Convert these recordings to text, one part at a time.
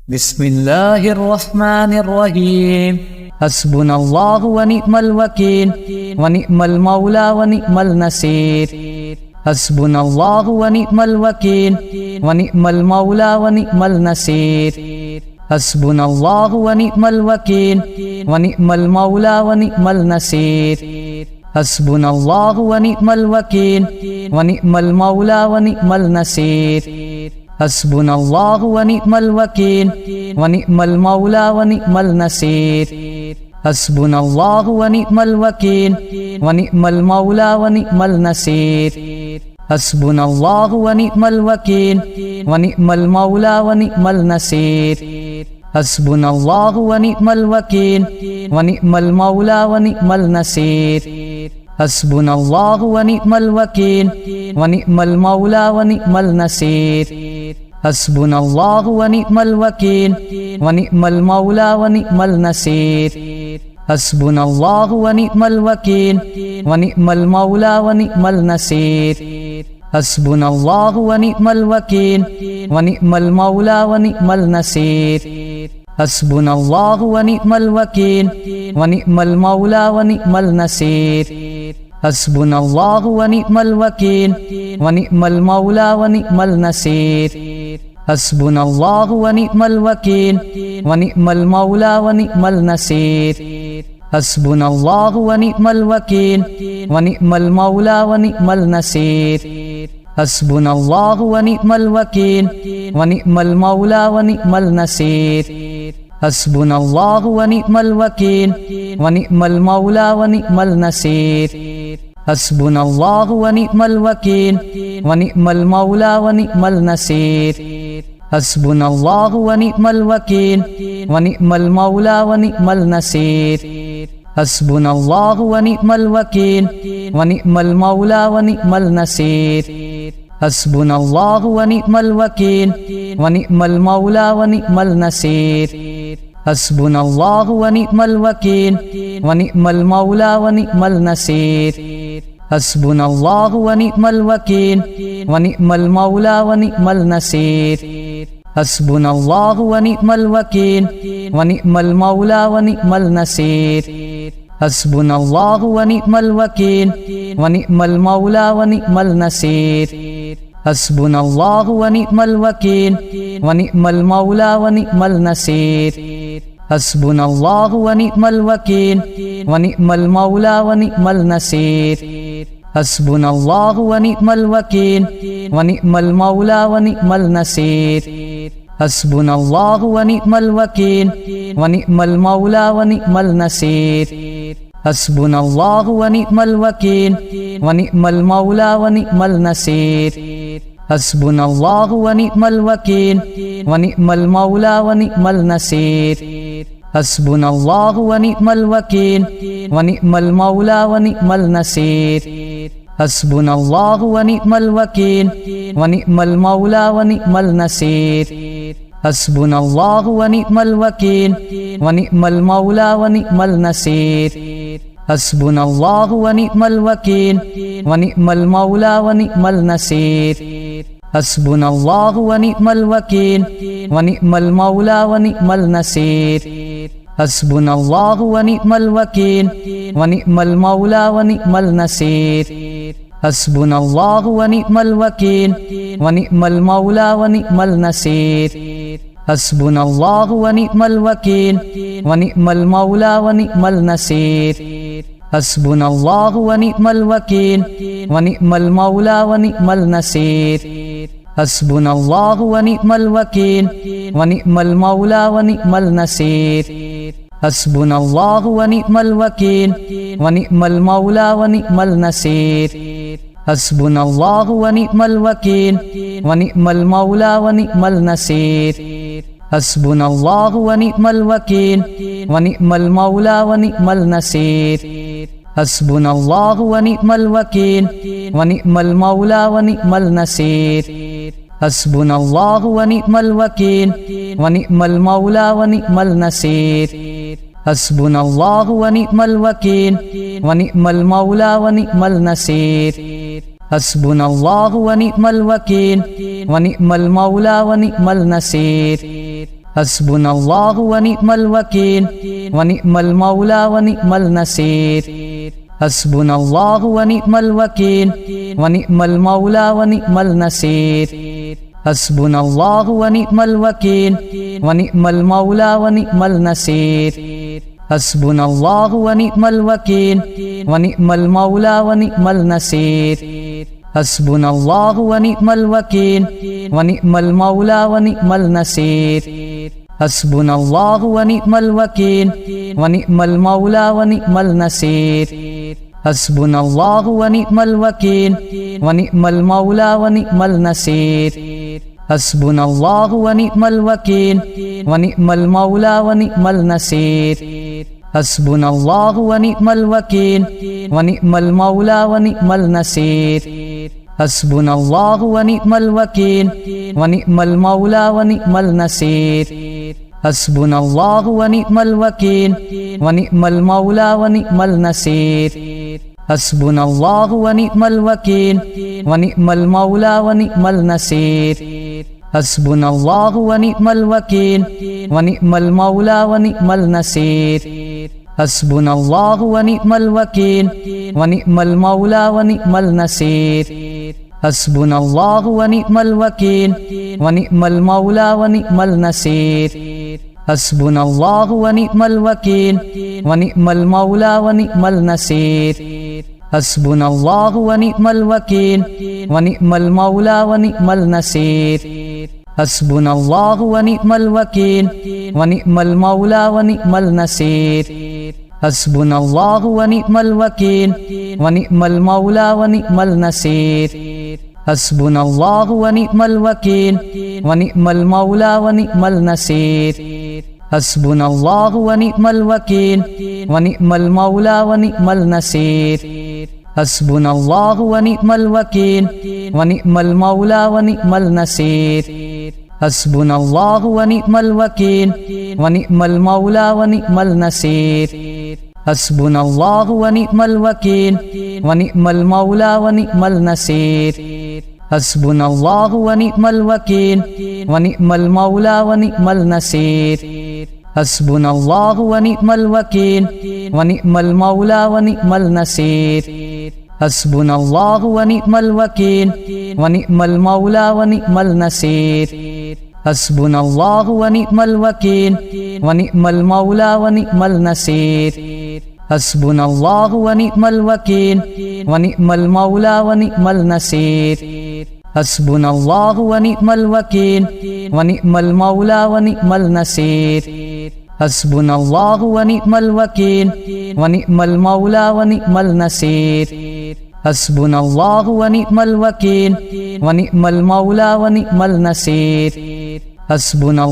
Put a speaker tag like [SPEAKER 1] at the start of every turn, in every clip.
[SPEAKER 1] بسم الله الرحمن الرحيم. حسبنا الله ونعم الوكيل ونعم المولى ونعم النصير. حسبنا الله ونعم الوكيل ونعم المولى ونعم النصير. حسبنا الله ونعم الوكيل ونعم المولى ونعم النصير. حسبنا الله ونعم الوكيل ونعم المولى ونعم النصير. حسبنا الله ونعم الوكيل ونعم المولى ونعم النصير. حسبنا الله ونعم الوكيل ونعم المولى ونعم النصير. حسبنا الله ونعم الوكيل ونعم المولى ونعم النصير. حسبنا الله ونعم الوكيل ونعم المولى ونعم النصير. حسبنا الله ونعم الوكيل ونعم المولى ونعم النصير. حسبنا الله ونعم الوكيل ونعم المولى ونعم النصير. حسبنا الله ونعم الوكيل ونعم المولى ونعم النصير. حسبنا الله ونعم الوكيل ونعم المولى ونعم النصير. حسبنا الله ونعم الوكيل ونعم المولى ونعم النصير. حسبنا الله ونعم الوكيل ونعم المولى ونعم النصير. حسبنا الله ونعم الوكيل ونعم المولى ونعم النصير. حسبنا الله ونعم الوكيل ونعم المولى ونعم النصير. حسبنا الله ونعم الوكيل ونعم المولى ونعم النصير. حسبنا الله ونعم الوكيل ونعم المولى ونعم النصير. حسبنا الله ونعم الوكيل ونعم المولى ونعم النصير. حسبنا الله ونعم الوكيل ونعم المولى ونعم النصير. حسبنا الله ونعم الوكيل ونعم المولى ونعم النصير. حسبنا الله ونعم الوكيل ونعم المولى ونعم النصير. حسبنا الله ونعم الوكيل ونعم المولى ونعم النصير. حسبنا الله ونعم الوكيل ونعم المولى ونعم النصير. حسبنا الله ونعم الوكيل ونعم المولى ونعم النصير. حسبنا الله ونعم الوكيل ونعم المولى ونعم النصير. حسبنا الله ونعم الوكيل ونعم المولى ونعم النصير. حسبنا الله ونعم الوكيل ونعم المولى ونعم النصير. حسبنا الله ونعم الوكيل ونعم المولى ونعم النصير. حسبنا الله ونعم الوكيل ونعم المولى ونعم النصير. حسبنا الله ونعم الوكيل ونعم المولى ونعم النصير. حسبنا الله ونعم الوكيل ونعم المولى ونعم النصير. حسبنا الله ونعم الوكيل ونعم المولى ونعم النصير. حسبنا الله ونعم الوكيل ونعم المولى ونعم النصير. حسبنا الله ونعم الوكيل ونعم المولى ونعم النصير. حسبنا الله ونعم الوكيل ونعم المولى ونعم النصير. حسبنا الله ونعم الوكيل ونعم المولى ونعم النصير. حسبنا الله ونعم الوكيل ونعم المولى ونعم النصير. حسبنا الله ونعم الوكيل ونعم المولى ونعم النصير. حسبنا الله ونعم الوكيل ونعم المولى ونعم النصير. حسبنا الله ونعم الوكيل ونعم المولى ونعم النصير. حسبنا الله ونعم الوكيل ونعم المولى ونعم النصير. حسبنا الله ونعم الوكيل ونعم المولى ونعم النصير. حسبنا الله ونعم الوكيل ونعم المولى ونعم النصير. حسبنا الله ونعم الوكيل ونعم المولى ونعم النصير. حسبنا الله ونعم الوكيل ونعم المولى ونعم النصير. حسبنا الله ونعم الوكيل ونعم المولى ونعم النصير. حسبنا الله ونعم الوكيل ونعم المولى ونعم النصير. حسبنا الله ونعم الوكيل ونعم المولى ونعم النصير. حسبنا الله ونعم الوكيل ونعم المولى ونعم النصير حسبنا الله ونعم الوكيل ونعم المولى ونعم النصير حسبنا الله ونعم الوكيل ونعم المولى ونعم النصير حسبنا الله ونعم الوكيل ونعم المولى ونعم النصير حسبنا الله ونعم الوكيل ونعم المولى ونعم النصير حسبنا الله ونعم الوكيل ونعم المولى ونعم النصير حسبنا الله ونعم الوكيل ونعم المولى ونعم النصير حسبنا الله ونعم الوكيل ونعم المولى ونعم النصير حسبنا الله ونعم الوكيل ونعم المولى ونعم النصير حسبنا الله ونعم الوكيل ونعم المولى ونعم النصير حسبنا الله ونعم الوكيل ونعم المولى ونعم النصير حسبنا الله ونعم الوكيل ونعم المولى ونعم النصير حسبنا الله ونعم الوكيل ونعم المولى ونعم النصير حسبنا الله ونعم الوكيل ونعم المولى ونعم النصير حسبنا الله ونعم الوكيل ونعم المولى ونعم النصير حسبنا الله ونعم الوكيل ونعم المولى ونعم النصير حسبنا الله ونعم الوكيل ونعم المولى ونعم النصير حسبنا الله ونعم الوكيل ونعم المولى ونعم النصير حسبنا الله ونعم الوكيل ونعم المولى ونعم النصير حسبنا الله ونعم الوكيل ونعم المولى ونعم النصير حسبنا الله ونعم الوكيل ونعم المولى ونعم النصير حسبنا الله ونعم الوكيل ونعم المولى ونعم النصير حسبنا الله ونعم الوكيل ونعم المولى ونعم النصير حسبنا الله ونعم الوكيل ونعم المولى ونعم النصير حسبنا الله ونعم الوكيل ونعم المولى ونعم النصير حسبنا الله ونعم الوكيل ونعم المولى ونعم النصير حسبنا الله ونعم الوكيل ونعم المولى ونعم النصير حسبنا الله ونعم الوكيل ونعم المولى ونعم النصير حسبنا الله ونعم الوكيل ونعم المولى ونعم النصير حسبنا الله ونعم الوكيل ونعم المولى ونعم النصير حسبنا الله ونعم الوكيل ونعم المولى ونعم النصير حسبنا الله ونعم الوكيل ونعم المولى ونعم النصير حسبنا الله ونعم الوكيل ونعم المولى ونعم النصير حسبنا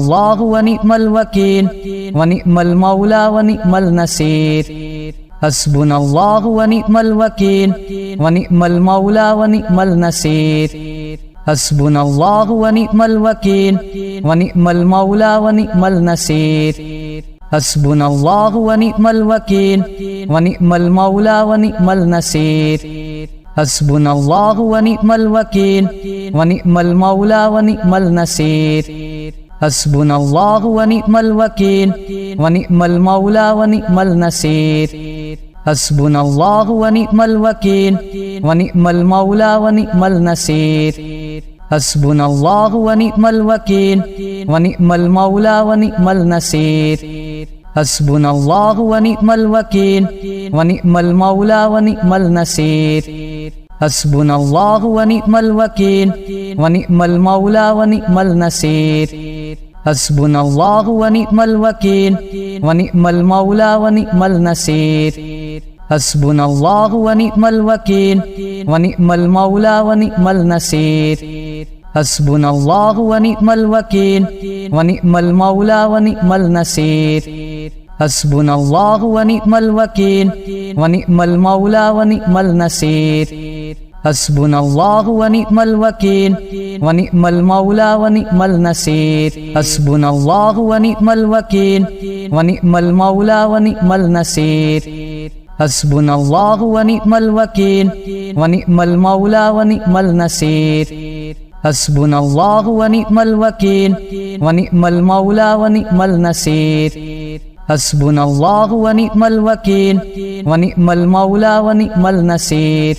[SPEAKER 1] الله ونعم الوكيل ونعم المولى ونعم النصير حسبنا الله ونعم الوكيل ونعم المولى ونعم النصير حسبنا الله ونعم الوكيل ونعم المولى ونعم النصير حسبنا الله ونعم الوكيل ونعم المولى ونعم النصير حسبنا الله ونعم الوكيل ونعم المولى ونعم النصير حسبنا الله ونعم الوكيل ونعم المولى ونعم النصير حسبنا الله ونعم الوكيل ونعم المولى ونعم النصير حسبنا الله ونعم الوكيل ونعم المولى ونعم النصير حسبنا الله ونعم الوكيل ونعم المولى ونعم النصير حسبنا الله ونعم الوكيل ونعم المولى ونعم النصير حسبنا الله ونعم الوكيل ونعم المولى ونعم النصير حسبنا الله ونعم الوكيل ونعم المولى ونعم النصير حسبنا الله ونعم الوكيل ونعم المولى ونعم النصير حسبنا الله ونعم الوكيل ونعم المولى ونعم النصير حسبنا الله ونعم الوكيل ونعم المولى ونعم النصير حسبنا الله ونعم الوكيل ونعم المولى ونعم النصير حسبنا الله ونعم الوكيل ونعم المولى ونعم النصير حسبنا الله ونعم الوكيل ونعم المولى ونعم النصير